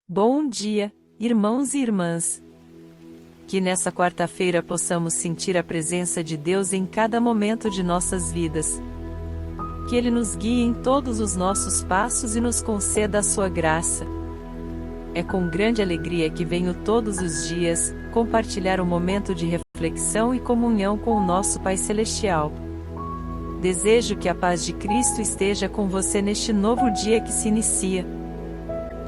Bom dia, irmãos e irmãs. Que nessa quarta-feira possamos sentir a presença de Deus em cada momento de nossas vidas. Que Ele nos guie em todos os nossos passos e nos conceda a sua graça. É com grande alegria que venho todos os dias compartilhar um momento de reflexão e comunhão com o nosso Pai Celestial. Desejo que a paz de Cristo esteja com você neste novo dia que se inicia.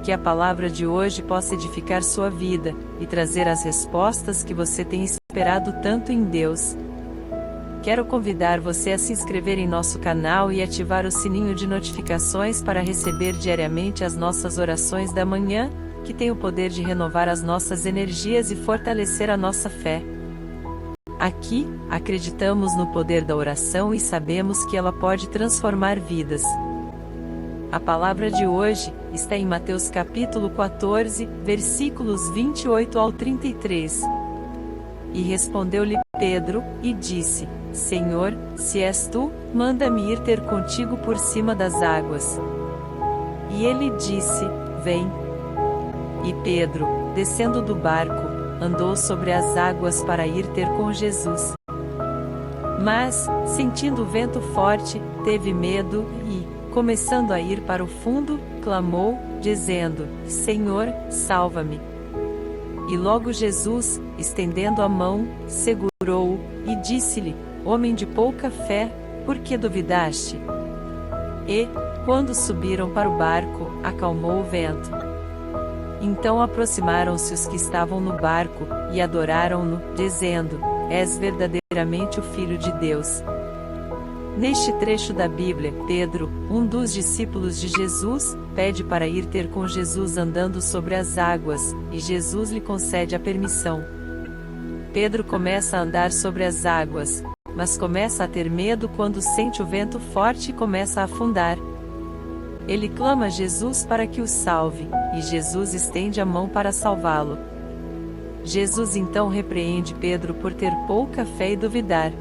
Que a palavra de hoje possa edificar sua vida e trazer as respostas que você tem esperado tanto em Deus. Quero convidar você a se inscrever em nosso canal e ativar o sininho de notificações para receber diariamente as nossas orações da manhã, que tem o poder de renovar as nossas energias e fortalecer a nossa fé. Aqui, acreditamos no poder da oração e sabemos que ela pode transformar vidas. A palavra de hoje está em Mateus capítulo 14, versículos 28 ao 33. E respondeu-lhe Pedro, e disse: Senhor, se és tu, manda-me ir ter contigo por cima das águas. E ele disse: Vem. E Pedro, descendo do barco, andou sobre as águas para ir ter com Jesus. Mas, sentindo o vento forte, teve medo e, começando a ir para o fundo, clamou, dizendo: Senhor, salva-me. E logo Jesus, estendendo a mão, segurou-o, e disse-lhe: Homem de pouca fé, por que duvidaste? E, quando subiram para o barco, acalmou o vento. Então aproximaram-se os que estavam no barco, e adoraram-no, dizendo: És verdadeiramente o Filho de Deus. Neste trecho da Bíblia, Pedro, um dos discípulos de Jesus, pede para ir ter com Jesus andando sobre as águas, e Jesus lhe concede a permissão. Pedro começa a andar sobre as águas, mas começa a ter medo quando sente o vento forte e começa a afundar. Ele clama a Jesus para que o salve, e Jesus estende a mão para salvá-lo. Jesus então repreende Pedro por ter pouca fé e duvidar.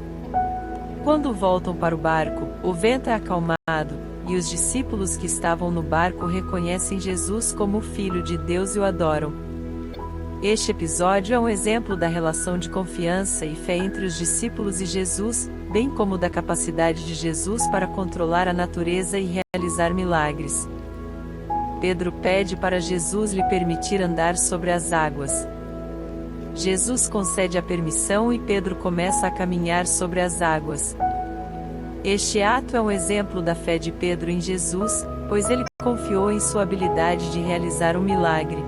Quando voltam para o barco, o vento é acalmado, e os discípulos que estavam no barco reconhecem Jesus como o Filho de Deus e o adoram. Este episódio é um exemplo da relação de confiança e fé entre os discípulos e Jesus, bem como da capacidade de Jesus para controlar a natureza e realizar milagres. Pedro pede para Jesus lhe permitir andar sobre as águas. Jesus concede a permissão e Pedro começa a caminhar sobre as águas. Este ato é um exemplo da fé de Pedro em Jesus, pois ele confiou em sua habilidade de realizar um milagre.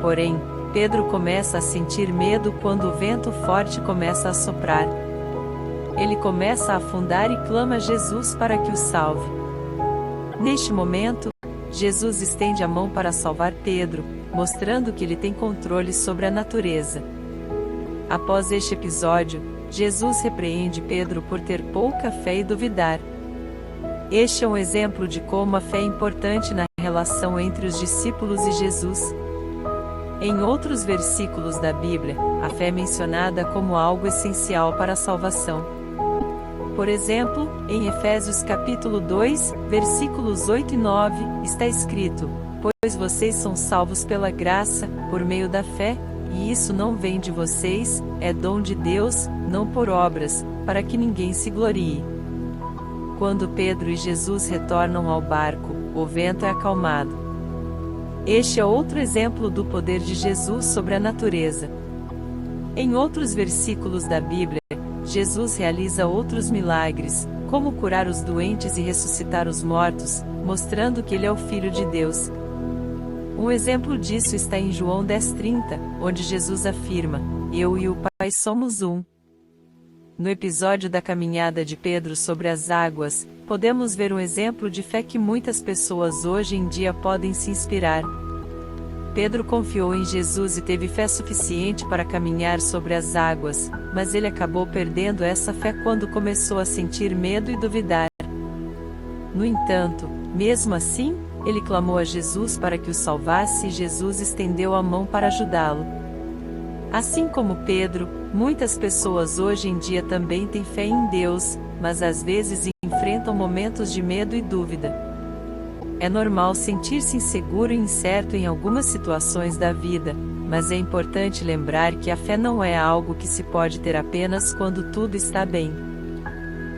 Porém, Pedro começa a sentir medo quando o vento forte começa a soprar. Ele começa a afundar e clama a Jesus para que o salve. Neste momento, Jesus estende a mão para salvar Pedro, mostrando que ele tem controle sobre a natureza. Após este episódio, Jesus repreende Pedro por ter pouca fé e duvidar. Este é um exemplo de como a fé é importante na relação entre os discípulos e Jesus. Em outros versículos da Bíblia, a fé é mencionada como algo essencial para a salvação. Por exemplo, em Efésios capítulo 2, versículos 8 e 9, está escrito: Pois vocês são salvos pela graça, por meio da fé, e isso não vem de vocês, é dom de Deus, não por obras, para que ninguém se glorie. Quando Pedro e Jesus retornam ao barco, o vento é acalmado. Este é outro exemplo do poder de Jesus sobre a natureza. Em outros versículos da Bíblia, Jesus realiza outros milagres, como curar os doentes e ressuscitar os mortos, mostrando que ele é o Filho de Deus. Um exemplo disso está em João 10:30, onde Jesus afirma: Eu e o Pai somos um. No episódio da caminhada de Pedro sobre as águas, podemos ver um exemplo de fé que muitas pessoas hoje em dia podem se inspirar. Pedro confiou em Jesus e teve fé suficiente para caminhar sobre as águas, mas ele acabou perdendo essa fé quando começou a sentir medo e duvidar. No entanto, mesmo assim, ele clamou a Jesus para que o salvasse e Jesus estendeu a mão para ajudá-lo. Assim como Pedro, muitas pessoas hoje em dia também têm fé em Deus, mas às vezes enfrentam momentos de medo e dúvida. É normal sentir-se inseguro e incerto em algumas situações da vida, mas é importante lembrar que a fé não é algo que se pode ter apenas quando tudo está bem.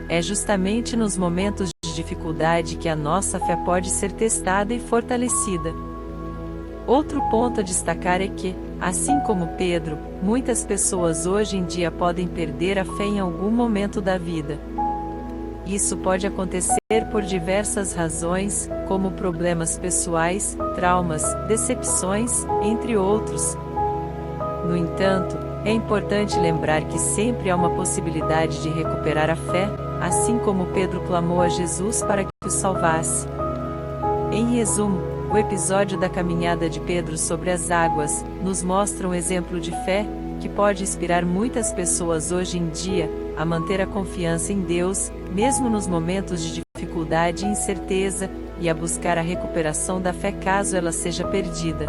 É justamente nos momentos de dificuldade que a nossa fé pode ser testada e fortalecida. Outro ponto a destacar é que, assim como Pedro, muitas pessoas hoje em dia podem perder a fé em algum momento da vida. Isso pode acontecer por diversas razões, como problemas pessoais, traumas, decepções, entre outros. No entanto, é importante lembrar que sempre há uma possibilidade de recuperar a fé, assim como Pedro clamou a Jesus para que o salvasse. Em resumo, o episódio da caminhada de Pedro sobre as águas nos mostra um exemplo de fé que pode inspirar muitas pessoas hoje em dia a manter a confiança em Deus, mesmo nos momentos de dificuldade e incerteza, e a buscar a recuperação da fé caso ela seja perdida.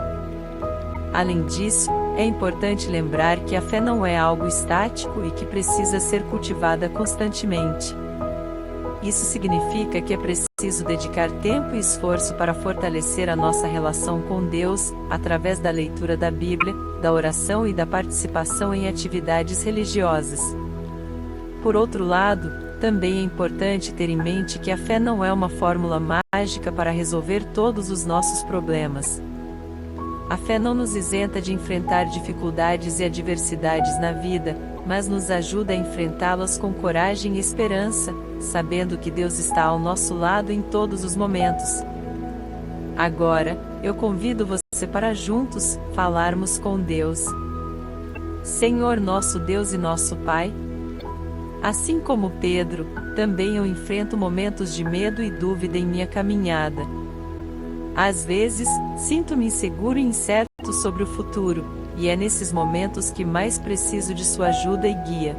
Além disso, é importante lembrar que a fé não é algo estático e que precisa ser cultivada constantemente. Isso significa que é preciso dedicar tempo e esforço para fortalecer a nossa relação com Deus, através da leitura da Bíblia, da oração e da participação em atividades religiosas. Por outro lado, também é importante ter em mente que a fé não é uma fórmula mágica para resolver todos os nossos problemas. A fé não nos isenta de enfrentar dificuldades e adversidades na vida, mas nos ajuda a enfrentá-las com coragem e esperança, sabendo que Deus está ao nosso lado em todos os momentos. Agora, eu convido você para juntos falarmos com Deus. Senhor nosso Deus e nosso Pai, assim como Pedro, também eu enfrento momentos de medo e dúvida em minha caminhada. Às vezes, sinto-me inseguro e incerto sobre o futuro, e é nesses momentos que mais preciso de sua ajuda e guia.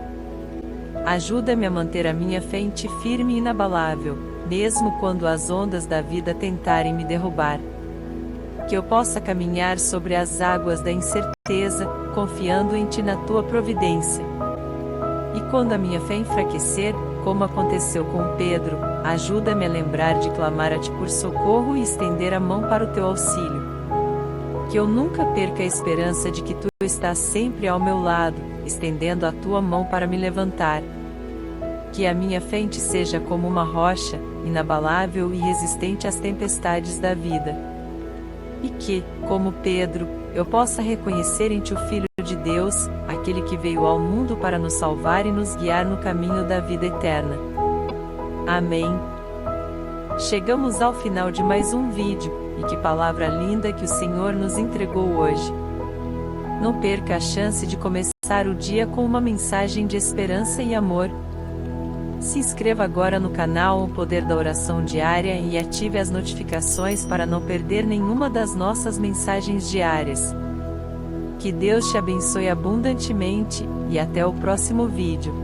Ajuda-me a manter a minha fé em Ti firme e inabalável, mesmo quando as ondas da vida tentarem me derrubar. Que eu possa caminhar sobre as águas da incerteza, confiando em Ti na Tua providência. E quando a minha fé enfraquecer, como aconteceu com Pedro, ajuda-me a lembrar de clamar a Ti por socorro e estender a mão para o Teu auxílio. Que eu nunca perca a esperança de que Tu estás sempre ao meu lado, estendendo a Tua mão para me levantar. Que a minha fé em Ti seja como uma rocha, inabalável e resistente às tempestades da vida. E que, como Pedro, eu possa reconhecer em Ti o Filho de Deus, aquele que veio ao mundo para nos salvar e nos guiar no caminho da vida eterna. Amém. Chegamos ao final de mais um vídeo, e que palavra linda que o Senhor nos entregou hoje. Não perca a chance de começar o dia com uma mensagem de esperança e amor. Se inscreva agora no canal O Poder da Oração Diária e ative as notificações para não perder nenhuma das nossas mensagens diárias. Que Deus te abençoe abundantemente, e até o próximo vídeo.